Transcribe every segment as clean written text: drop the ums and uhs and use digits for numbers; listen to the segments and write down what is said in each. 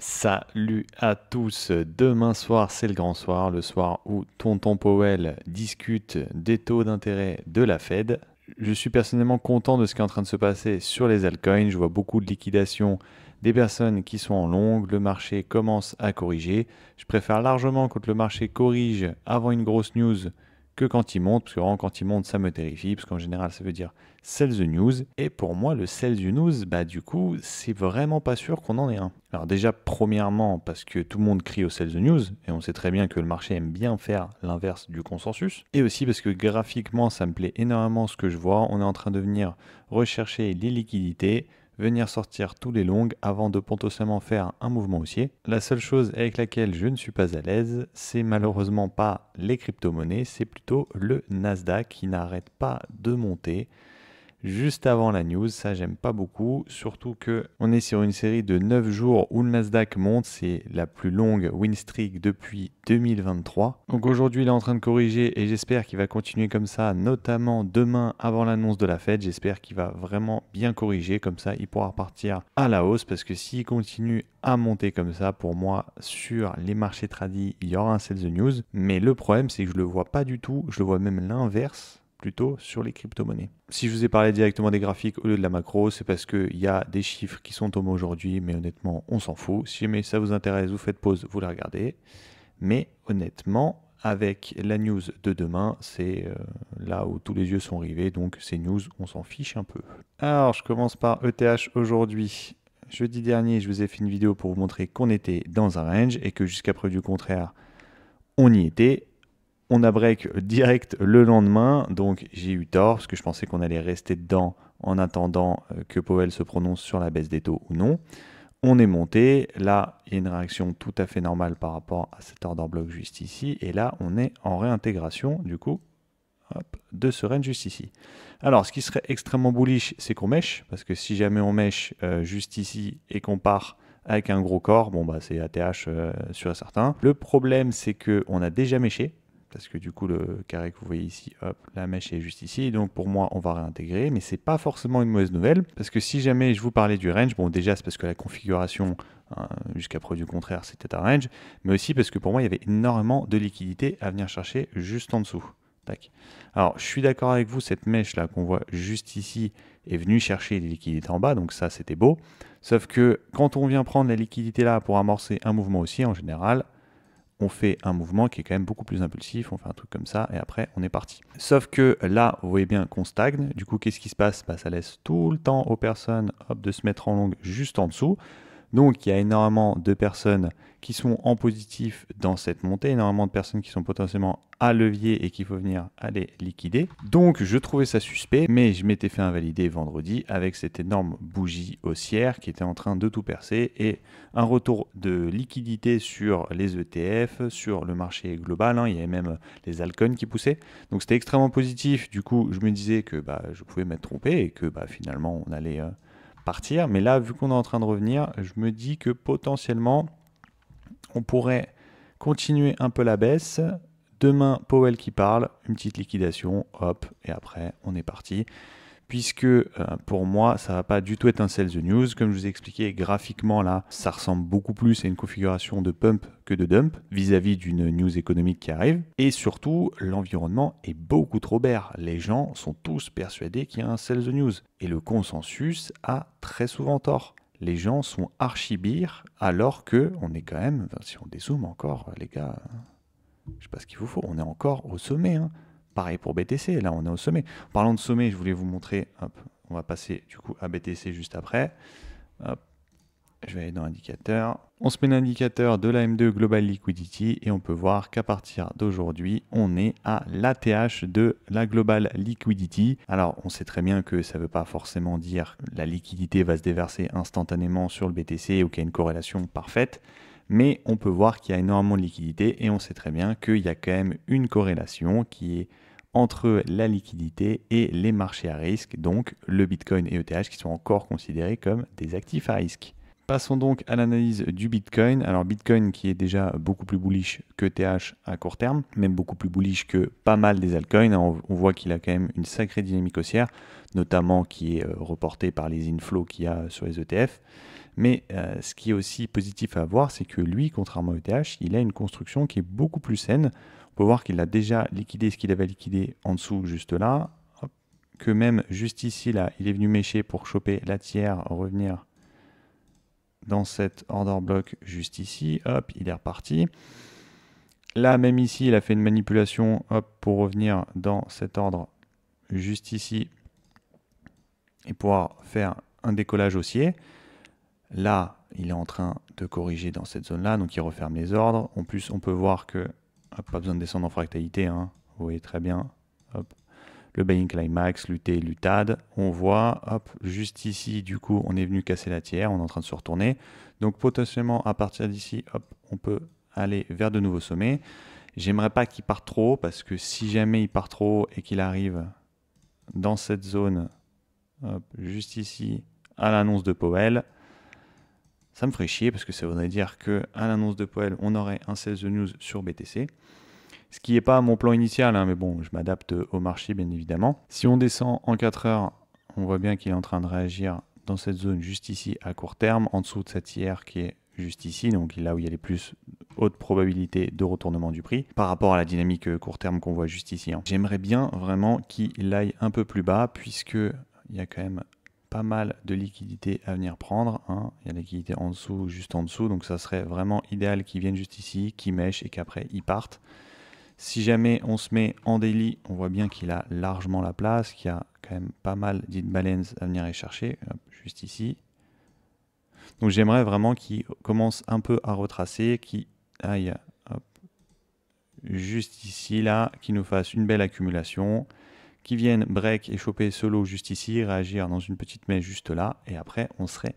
Salut à tous, demain soir c'est le grand soir, le soir où Tonton Powell discute des taux d'intérêt de la Fed. Je suis personnellement content de ce qui est en train de se passer sur les altcoins, je vois beaucoup de liquidations des personnes qui sont en longue, le marché commence à corriger. Je préfère largement quand le marché corrige avant une grosse news que quand il monte, parce que vraiment quand il monte ça me terrifie, parce qu'en général ça veut dire sell the news, et pour moi le sell the news, du coup c'est vraiment pas sûr qu'on en ait un. Alors déjà premièrement parce que tout le monde crie au sell the news, et on sait très bien que le marché aime bien faire l'inverse du consensus, et aussi parce que graphiquement ça me plaît énormément ce que je vois, on est en train de venir rechercher les liquidités, venir sortir tous les longs avant de potentiellement faire un mouvement haussier. La seule chose avec laquelle je ne suis pas à l'aise, c'est malheureusement pas les crypto-monnaies, c'est plutôt le Nasdaq qui n'arrête pas de monter juste avant la news. Ça, j'aime pas beaucoup, surtout que on est sur une série de 9 jours où le Nasdaq monte, c'est la plus longue win streak depuis 2023. Donc aujourd'hui, il est en train de corriger et j'espère qu'il va continuer comme ça, notamment demain avant l'annonce de la Fed. J'espère qu'il va vraiment bien corriger, comme ça il pourra repartir à la hausse, parce que s'il continue à monter comme ça, pour moi, sur les marchés tradis, il y aura un sell the news. Mais le problème, c'est que je le vois pas du tout, je le vois même l'inverse plutôt sur les crypto-monnaies. Si je vous ai parlé directement des graphiques au lieu de la macro, c'est parce qu'il y a des chiffres qui sont tombés aujourd'hui, mais honnêtement, on s'en fout. Si jamais ça vous intéresse, vous faites pause, vous la regardez. Mais honnêtement, avec la news de demain, c'est là où tous les yeux sont rivés, donc ces news, on s'en fiche un peu. Alors, je commence par ETH aujourd'hui. Jeudi dernier, je vous ai fait une vidéo pour vous montrer qu'on était dans un range et que jusqu'à preuve du contraire, on y était. On a break direct le lendemain, donc j'ai eu tort parce que je pensais qu'on allait rester dedans en attendant que Powell se prononce sur la baisse des taux ou non. On est monté, là il y a une réaction tout à fait normale par rapport à cet order block juste ici, et là on est en réintégration du coup de ce range juste ici. Alors ce qui serait extrêmement bullish, c'est qu'on mèche, parce que si jamais on mèche juste ici et qu'on part avec un gros corps, bon c'est ATH sûr et certain. Le problème c'est qu'on a déjà méché, parce que du coup le carré que vous voyez ici, hop, la mèche est juste ici, donc pour moi on va réintégrer, mais c'est pas forcément une mauvaise nouvelle, parce que si jamais je vous parlais du range, bon déjà c'est parce que la configuration, jusqu'à preuve du contraire, c'était un range, mais aussi parce que pour moi il y avait énormément de liquidités à venir chercher juste en dessous. Tac. Alors je suis d'accord avec vous, cette mèche là qu'on voit juste ici est venue chercher les liquidités en bas, donc ça c'était beau, sauf que quand on vient prendre la liquidité là pour amorcer un mouvement haussier, en général, on fait un mouvement qui est quand même beaucoup plus impulsif, on fait un truc comme ça, et après on est parti. Sauf que là, vous voyez bien qu'on stagne, du coup qu'est-ce qui se passe? Ça laisse tout le temps aux personnes de se mettre en longue juste en dessous. Donc il y a énormément de personnes qui sont en positif dans cette montée, énormément de personnes qui sont potentiellement à levier et qu'il faut venir aller liquider. Donc je trouvais ça suspect, mais je m'étais fait invalider vendredi avec cette énorme bougie haussière qui était en train de tout percer et un retour de liquidité sur les ETF, sur le marché global, il y avait même les altcoins qui poussaient. Donc c'était extrêmement positif, du coup je me disais que je pouvais m'être trompé et que finalement on allait partir, mais là vu qu'on est en train de revenir, je me dis que potentiellement on pourrait continuer un peu la baisse. Demain Powell qui parle, une petite liquidation, hop, et après on est parti, puisque pour moi ça va pas du tout être un sell the news. Comme je vous ai expliqué, graphiquement là ça ressemble beaucoup plus à une configuration de pump que de dump vis-à-vis d'une news économique qui arrive, et surtout l'environnement est beaucoup trop bear. Les gens sont tous persuadés qu'il y a un sell the news et le consensus a très souvent tort. Les gens sont archi bear alors que on est quand même, si on dézoome encore les gars, je sais pas ce qu'il vous faut, on est encore au sommet. Pareil pour BTC, là on est au sommet. En parlant de sommet, je voulais vous montrer, hop, on va passer du coup à BTC juste après. Hop, je vais aller dans l'indicateur. On se met l'indicateur de la M2 Global Liquidity et on peut voir qu'à partir d'aujourd'hui, on est à l'ATH de la Global Liquidity. Alors on sait très bien que ça ne veut pas forcément dire que la liquidité va se déverser instantanément sur le BTC ou qu'il y a une corrélation parfaite. Mais on peut voir qu'il y a énormément de liquidité et on sait très bien qu'il y a quand même une corrélation qui est entre la liquidité et les marchés à risque, donc le Bitcoin et ETH qui sont encore considérés comme des actifs à risque. Passons donc à l'analyse du Bitcoin. Alors Bitcoin qui est déjà beaucoup plus bullish que ETH à court terme, même beaucoup plus bullish que pas mal des altcoins. On voit qu'il a quand même une sacrée dynamique haussière, notamment qui est reportée par les inflows qu'il y a sur les ETF. Mais ce qui est aussi positif à voir, c'est que lui, contrairement au ETH, il a une construction qui est beaucoup plus saine. On peut voir qu'il a déjà liquidé ce qu'il avait liquidé en dessous, juste là. Hop. Que même juste ici, là, il est venu mécher pour choper la tiers, revenir dans cet order block juste ici. Hop, il est reparti. Là, même ici, il a fait une manipulation hop, pour revenir dans cet ordre juste ici et pouvoir faire un décollage haussier. Là, il est en train de corriger dans cette zone-là, donc il referme les ordres. En plus, on peut voir que, hop, pas besoin de descendre en fractalité, hein. Vous voyez très bien, hop, le buying climax, l'UT, l'UTAD. On voit, hop, juste ici, du coup, on est venu casser la tiers, on est en train de se retourner. Donc potentiellement, à partir d'ici, hop, on peut aller vers de nouveaux sommets. J'aimerais pas qu'il parte trop, parce que si jamais il part trop et qu'il arrive dans cette zone, hop, juste ici, à l'annonce de Powell, ça me ferait chier parce que ça voudrait dire qu'à l'annonce de Powell, on aurait un sell the news sur BTC. Ce qui n'est pas mon plan initial, hein, mais bon, je m'adapte au marché bien évidemment. Si on descend en 4 heures, on voit bien qu'il est en train de réagir dans cette zone juste ici à court terme, en dessous de cette tiers qui est juste ici, donc là où il y a les plus hautes probabilités de retournement du prix par rapport à la dynamique court terme qu'on voit juste ici. Hein. J'aimerais bien vraiment qu'il aille un peu plus bas puisque il y a quand même pas mal de liquidités à venir prendre. Hein. Il y a la liquidité en dessous, juste en dessous, donc ça serait vraiment idéal qu'ils viennent juste ici, qu'ils mèchent et qu'après ils partent. Si jamais on se met en daily, on voit bien qu'il a largement la place, qu'il y a quand même pas mal d'imbalance à venir y chercher, hop, juste ici. Donc j'aimerais vraiment qu'il commence un peu à retracer, qu'il aille hop, juste ici, là, qu'il nous fasse une belle accumulation, qui viennent break et choper ce lot juste ici, réagir dans une petite mèche juste là, et après on serait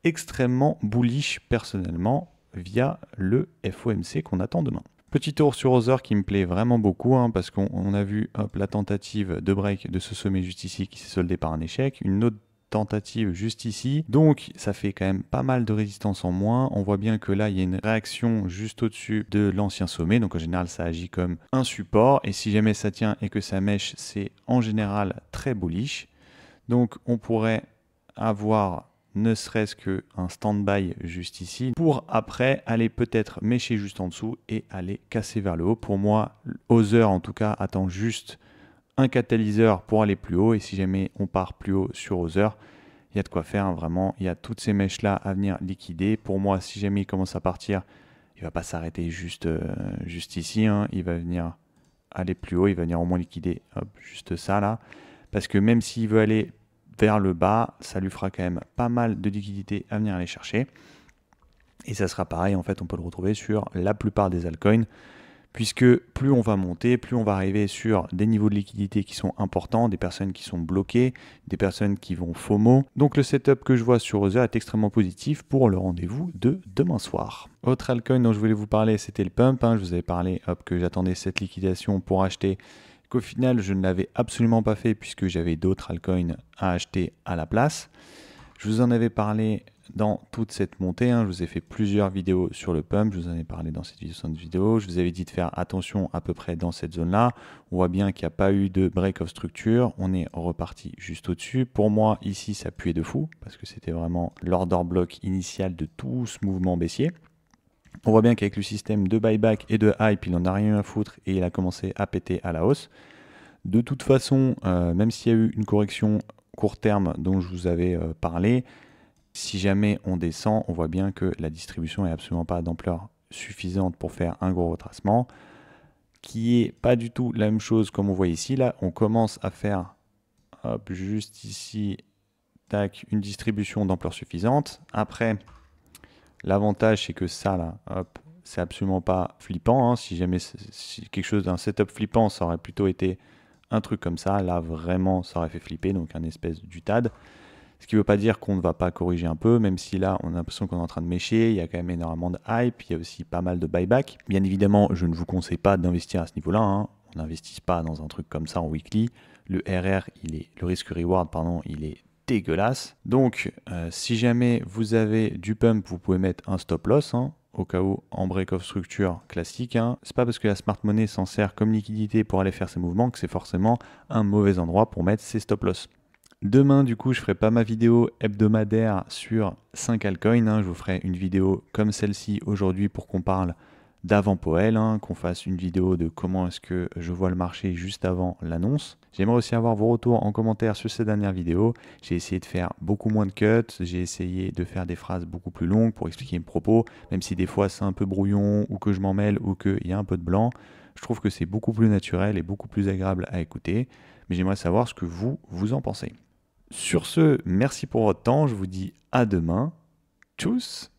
extrêmement bullish personnellement via le FOMC qu'on attend demain. Petit tour sur Other qui me plaît vraiment beaucoup, hein, parce qu'on a vu hop, la tentative de break de ce sommet juste ici qui s'est soldé par un échec, une autre tentative juste ici, donc ça fait quand même pas mal de résistance en moins. On voit bien que là il y a une réaction juste au-dessus de l'ancien sommet, donc en général ça agit comme un support, et si jamais ça tient et que ça mèche, c'est en général très bullish. Donc on pourrait avoir ne serait-ce qu'un stand-by juste ici, pour après aller peut-être mêcher juste en dessous et aller casser vers le haut. Pour moi, Other en tout cas attend juste un catalyseur pour aller plus haut, et si jamais on part plus haut sur Other, il y a de quoi faire, hein, vraiment. Il y a toutes ces mèches là à venir liquider. Pour moi, si jamais il commence à partir, il va pas s'arrêter juste ici, hein. Il va venir aller plus haut, il va venir au moins liquider hop, juste ça là, parce que même s'il veut aller vers le bas, ça lui fera quand même pas mal de liquidités à venir aller chercher, et ça sera pareil, en fait on peut le retrouver sur la plupart des altcoins, puisque plus on va monter, plus on va arriver sur des niveaux de liquidité qui sont importants, des personnes qui sont bloquées, des personnes qui vont FOMO. Donc le setup que je vois sur Other est extrêmement positif pour le rendez-vous de demain soir. Autre altcoin dont je voulais vous parler, c'était le pump, hein. Je vous avais parlé que j'attendais cette liquidation pour acheter, qu'au final je ne l'avais absolument pas fait puisque j'avais d'autres altcoins à acheter à la place. Je vous en avais parlé dans toute cette montée, hein. Je vous ai fait plusieurs vidéos sur le pump, je vous en ai parlé dans cette vidéo, je vous avais dit de faire attention à peu près dans cette zone-là. On voit bien qu'il n'y a pas eu de break of structure, on est reparti juste au-dessus. Pour moi, ici, ça puait de fou, parce que c'était vraiment l'order block initial de tout ce mouvement baissier. On voit bien qu'avec le système de buyback et de hype, il n'en a rien à foutre et il a commencé à péter à la hausse. De toute façon, même s'il y a eu une correction court terme dont je vous avais parlé, si jamais on descend, on voit bien que la distribution n'est absolument pas d'ampleur suffisante pour faire un gros retracement, qui est pas du tout la même chose comme on voit ici. Là, on commence à faire hop, juste ici, tac, une distribution d'ampleur suffisante. Après, l'avantage, c'est que ça, là, hop, c'est absolument pas flippant, hein. Si jamais si quelque chose d'un setup flippant, ça aurait plutôt été un truc comme ça. Là, vraiment, ça aurait fait flipper, donc un espèce d'UTAD. Ce qui ne veut pas dire qu'on ne va pas corriger un peu, même si là, on a l'impression qu'on est en train de mécher. Il y a quand même énormément de hype, il y a aussi pas mal de buyback. Bien évidemment, je ne vous conseille pas d'investir à ce niveau-là, hein. On n'investit pas dans un truc comme ça en weekly. Le RR, le risque-reward, pardon, il est dégueulasse. Donc, si jamais vous avez du pump, vous pouvez mettre un stop loss, hein, au cas où en break-off structure classique. Hein. C'est pas parce que la smart money s'en sert comme liquidité pour aller faire ses mouvements que c'est forcément un mauvais endroit pour mettre ses stop loss. Demain, du coup, je ferai pas ma vidéo hebdomadaire sur 5 altcoins, hein. Je vous ferai une vidéo comme celle-ci aujourd'hui pour qu'on parle d'avant Powell, hein, qu'on fasse une vidéo de comment est-ce que je vois le marché juste avant l'annonce. J'aimerais aussi avoir vos retours en commentaire sur ces dernières vidéos. J'ai essayé de faire beaucoup moins de cuts, j'ai essayé de faire des phrases beaucoup plus longues pour expliquer mes propos, même si des fois c'est un peu brouillon ou que je m'en mêle ou qu'il y a un peu de blanc. Je trouve que c'est beaucoup plus naturel et beaucoup plus agréable à écouter, mais j'aimerais savoir ce que vous en pensez. Sur ce, merci pour votre temps, je vous dis à demain. Tchuss!